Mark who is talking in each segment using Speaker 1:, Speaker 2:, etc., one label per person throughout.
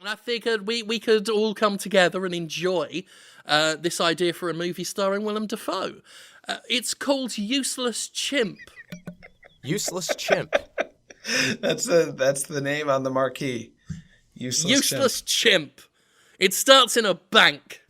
Speaker 1: I figured we could all come together and enjoy this idea for a movie starring Willem Dafoe. It's called Useless Chimp.
Speaker 2: Useless Chimp.
Speaker 3: That's the name on the marquee.
Speaker 1: Useless Chimp. It starts in a bank.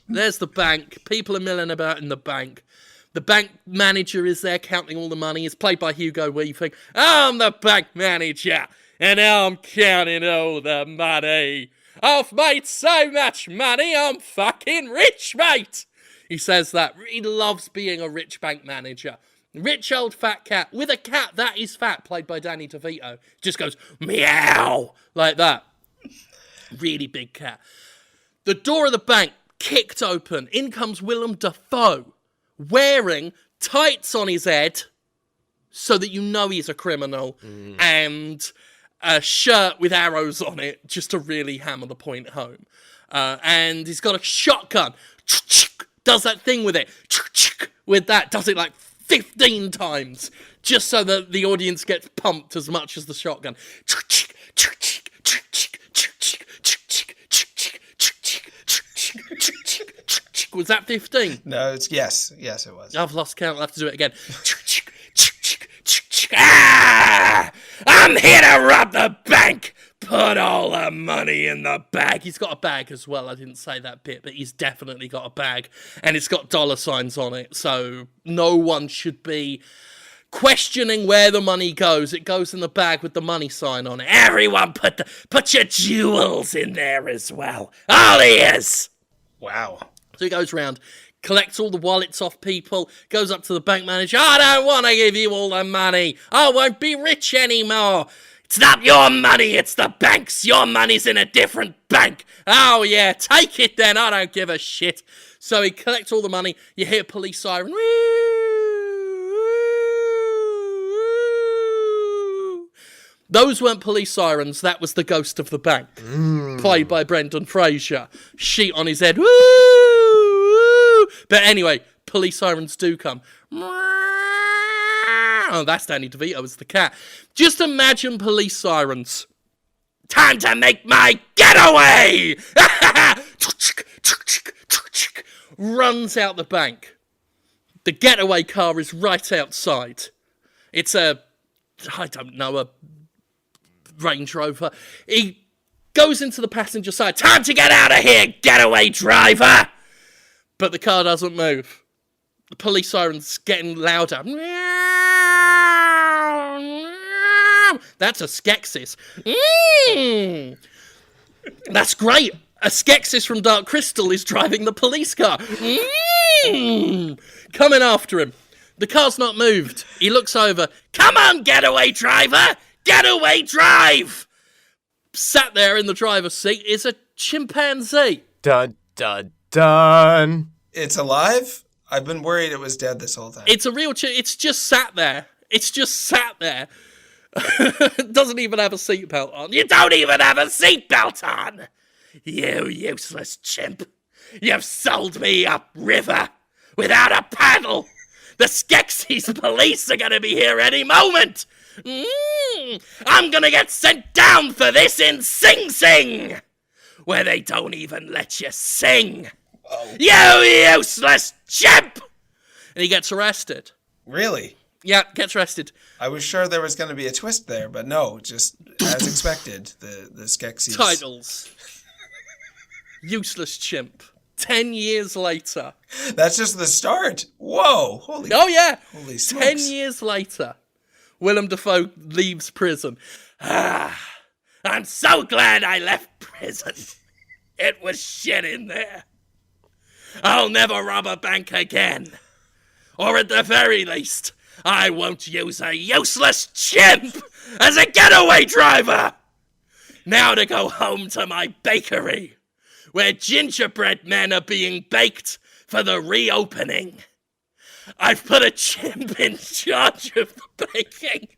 Speaker 1: There's the bank. People are milling about in the bank. The bank manager is there counting all the money. It's played by Hugo Weaving. I'm the bank manager, and now I'm counting all the money. I've made so much money, I'm fucking rich, mate. He says that. He loves being a rich bank manager. Rich old fat cat with a cat that is fat, played by Danny DeVito. Just goes, meow, like that. Really big cat. The door of the bank kicked open. In comes Willem Dafoe, wearing tights on his head so that you know he's a criminal, and a shirt with arrows on it just to really hammer the point home. And he's got a shotgun. Does that thing with it. With that, does it like 15 times, just so that the audience gets pumped as much as the shotgun. Was that 15?
Speaker 3: No, yes, it was.
Speaker 1: I've lost count. I'll have to do it again. Ah! I'm here to rob the bank. Put all the money in the bag. He's got a bag as well. I didn't say that bit, but he's definitely got a bag. And it's got dollar signs on it. So no one should be questioning where the money goes. It goes in the bag with the money sign on it. Everyone put your jewels in there as well. All ears.
Speaker 3: Wow.
Speaker 1: So he goes around, collects all the wallets off people, goes up to the bank manager. I don't want to give you all the money. I won't be rich anymore. It's not your money, it's the bank's. Your money's in a different bank. Oh, yeah, take it then. I don't give a shit. So he collects all the money. You hear police siren. Those weren't police sirens. That was the ghost of the bank, played by Brendan Fraser. Sheet on his head. Woo! But anyway, police sirens do come. Oh, that's Danny DeVito as the cat. Just imagine police sirens. Time to make my getaway! Runs out the bank. The getaway car is right outside. It's a Range Rover. He goes into the passenger side. Time to get out of here, getaway driver! But the car doesn't move. The police siren's getting louder. That's a Skeksis. That's great. A Skeksis from Dark Crystal is driving the police car. Coming after him. The car's not moved. He looks over. Come on, getaway driver! Getaway drive! Sat there in the driver's seat is a chimpanzee.
Speaker 2: Dun, dun, dun.
Speaker 3: It's alive? I've been worried it was dead this whole time.
Speaker 1: It's a real it's just sat there. It's just sat there. It doesn't even have a seatbelt on. You don't even have a seatbelt on! You useless chimp. You've sold me upriver without a paddle. The Skeksis police are going to be here any moment. I'm going to get sent down for this in Sing Sing, where they don't even let you sing. Oh. You useless chimp! And he gets arrested.
Speaker 3: Really?
Speaker 1: Yeah, gets arrested.
Speaker 3: I was sure there was going to be a twist there, but no, just as expected, the Skeksis.
Speaker 1: Titles. Useless Chimp. 10 years later.
Speaker 3: That's just the start. Whoa. Holy smokes.
Speaker 1: 10 years later, Willem Dafoe leaves prison. I'm so glad I left prison. It was shit in there. I'll never rob a bank again. Or at the very least, I won't use a useless chimp as a getaway driver. Now to go home to my bakery, where gingerbread men are being baked for the reopening. I've put a chimp in charge of the baking.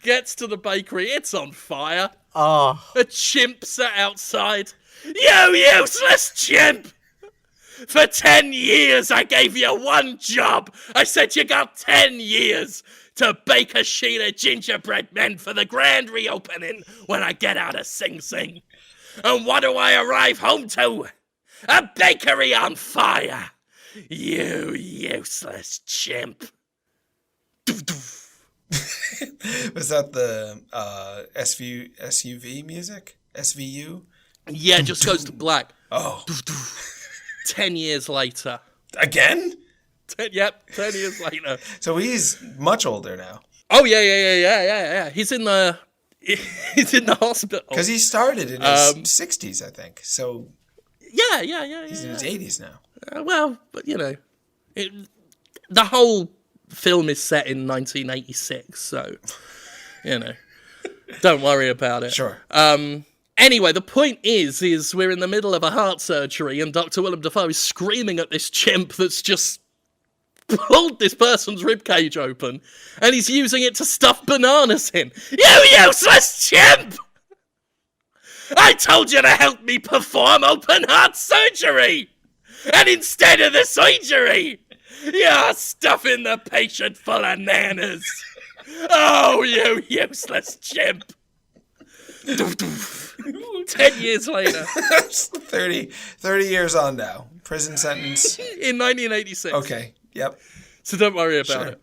Speaker 1: Gets to the bakery, it's on fire.
Speaker 2: Oh.
Speaker 1: A chimp sat outside. You useless chimp! For 10 years I gave you one job. I said you got 10 years to bake a sheet of gingerbread men for the grand reopening when I get out of Sing Sing. And what do I arrive home to? A bakery on fire! You useless chimp.
Speaker 3: Was that the SUV music? SVU?
Speaker 1: Yeah, it just goes to black.
Speaker 3: Oh.
Speaker 1: 10 years later.
Speaker 3: Again?
Speaker 1: 10 years later.
Speaker 3: So he's much older now.
Speaker 1: Oh, yeah. He's in the hospital.
Speaker 3: Because he started in his 60s, I think. So
Speaker 1: Yeah.
Speaker 3: he's in his 80s now.
Speaker 1: Well, but you know, the whole film is set in 1986, so you know, don't worry about it.
Speaker 3: Sure.
Speaker 1: Anyway, the point is we're in the middle of a heart surgery, and Dr. Willem Dafoe is screaming at this chimp that's just pulled this person's ribcage open, and he's using it to stuff bananas in. You useless chimp! I told you to help me perform open heart surgery! And instead of the surgery, you're stuffing the patient full of nanas. Oh, you useless chimp. 10 years later.
Speaker 3: 30 years on now. Prison sentence.
Speaker 1: In 1986.
Speaker 3: Okay, yep.
Speaker 1: So don't worry about it.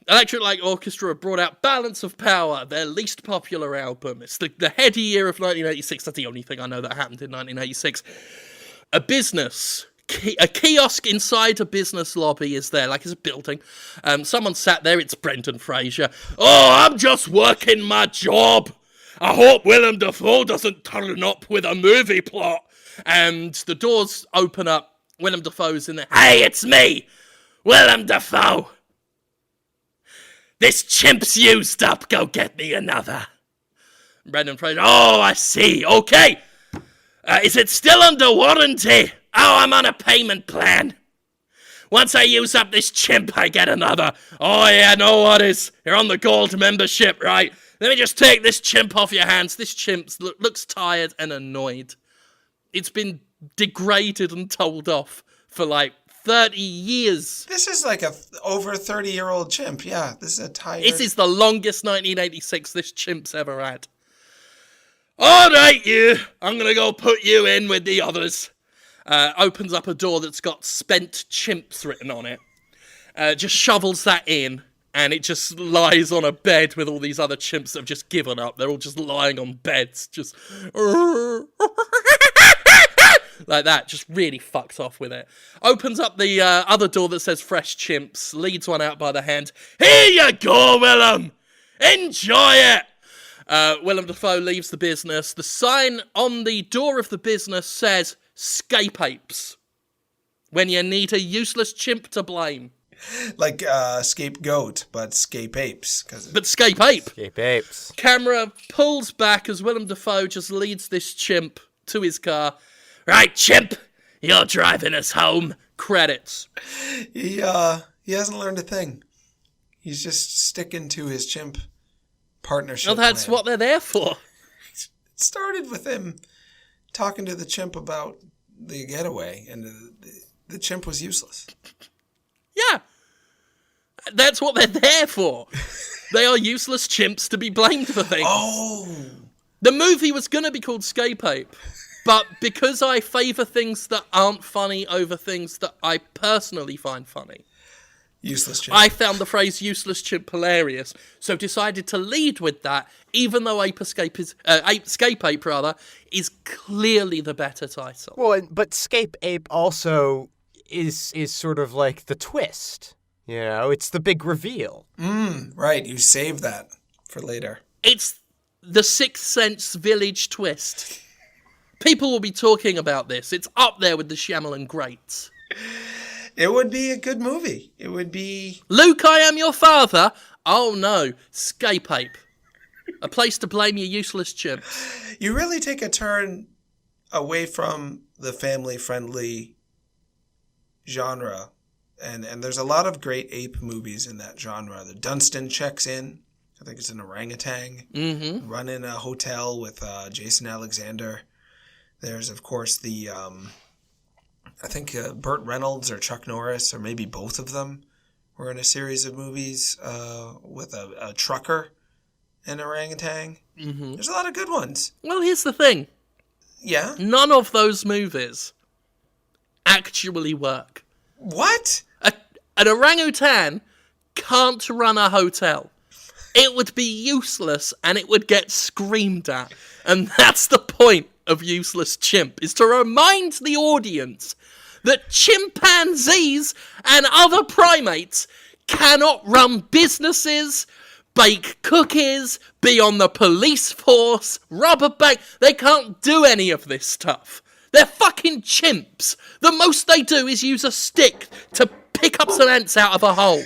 Speaker 1: Electric Light Orchestra have brought out Balance of Power, their least popular album. It's the heady year of 1986. That's the only thing I know that happened in 1986. A kiosk inside a business lobby is there, like it's a building. Someone sat there, it's Brendan Fraser. Oh, I'm just working my job. I hope Willem Dafoe doesn't turn up with a movie plot. And the doors open up. Willem Dafoe's in there. Hey, it's me, Willem Dafoe. This chimp's used up. Go get me another. Brendan Fraser. Oh, I see. Okay. Is it still under warranty? Oh, I'm on a payment plan. Once I use up this chimp, I get another. Oh, yeah, no worries. You're on the gold membership, right? Let me just take this chimp off your hands. This chimp looks tired and annoyed. It's been degraded and told off for like 30 years.
Speaker 3: This is like a over 30-year-old chimp. Yeah, this is a tired...
Speaker 1: This is the longest 1986 this chimp's ever had. All right, you. I'm going to go put you in with the others. Opens up a door that's got spent chimps written on it. Just shovels that in, and it just lies on a bed with all these other chimps that have just given up. They're all just lying on beds, just... like that, just really fucked off with it. Opens up the other door that says Fresh Chimps, leads one out by the hand. Here you go, Willem! Enjoy it! Willem Dafoe leaves the business. The sign on the door of the business says, Scape Apes. When you need a useless chimp to blame.
Speaker 3: Like scapegoat, but scape apes.
Speaker 1: But Scape Ape.
Speaker 2: Scape apes.
Speaker 1: Camera pulls back as Willem Dafoe just leads this chimp to his car. Right, chimp, you're driving us home. Credits.
Speaker 3: He hasn't learned a thing. He's just sticking to his chimp partnership.
Speaker 1: Well, that's what they're there for.
Speaker 3: It started with him talking to the chimp about the getaway, and the chimp was useless.
Speaker 1: Yeah. That's what they're there for. They are useless chimps to be blamed for things.
Speaker 3: Oh.
Speaker 1: The movie was going to be called Scape Ape, but because I favour things that aren't funny over things that I personally find funny,
Speaker 3: useless chimp.
Speaker 1: I found the phrase useless chimp hilarious, so decided to lead with that, even though Scape Ape is clearly the better title.
Speaker 2: Well, but Scape Ape also is sort of like the twist. You know, it's the big reveal.
Speaker 3: Right, you save that for later.
Speaker 1: It's the Sixth Sense village twist. People will be talking about this. It's up there with the Shyamalan greats.
Speaker 3: It would be a good movie. It would be...
Speaker 1: Luke, I am your father. Oh no, Scape Ape. A place to blame your useless chimp.
Speaker 3: You really take a turn away from the family-friendly genre. And there's a lot of great ape movies in that genre. The Dunstan checks in. I think it's an orangutan.
Speaker 1: Mm-hmm.
Speaker 3: Run in a hotel with Jason Alexander. There's, of course, the... I think Burt Reynolds or Chuck Norris, or maybe both of them, were in a series of movies with a trucker and orangutan. Mm-hmm. There's a lot of good ones.
Speaker 1: Well, here's the thing.
Speaker 3: Yeah?
Speaker 1: None of those movies actually work.
Speaker 3: What?
Speaker 1: An orangutan can't run a hotel. It would be useless and it would get screamed at. And that's the point of Useless Chimp, is to remind the audience that chimpanzees and other primates cannot run businesses, bake cookies, be on the police force, rob a bank. They can't do any of this stuff. They're fucking chimps. The most they do is use a stick to pick up some ants out of a hole.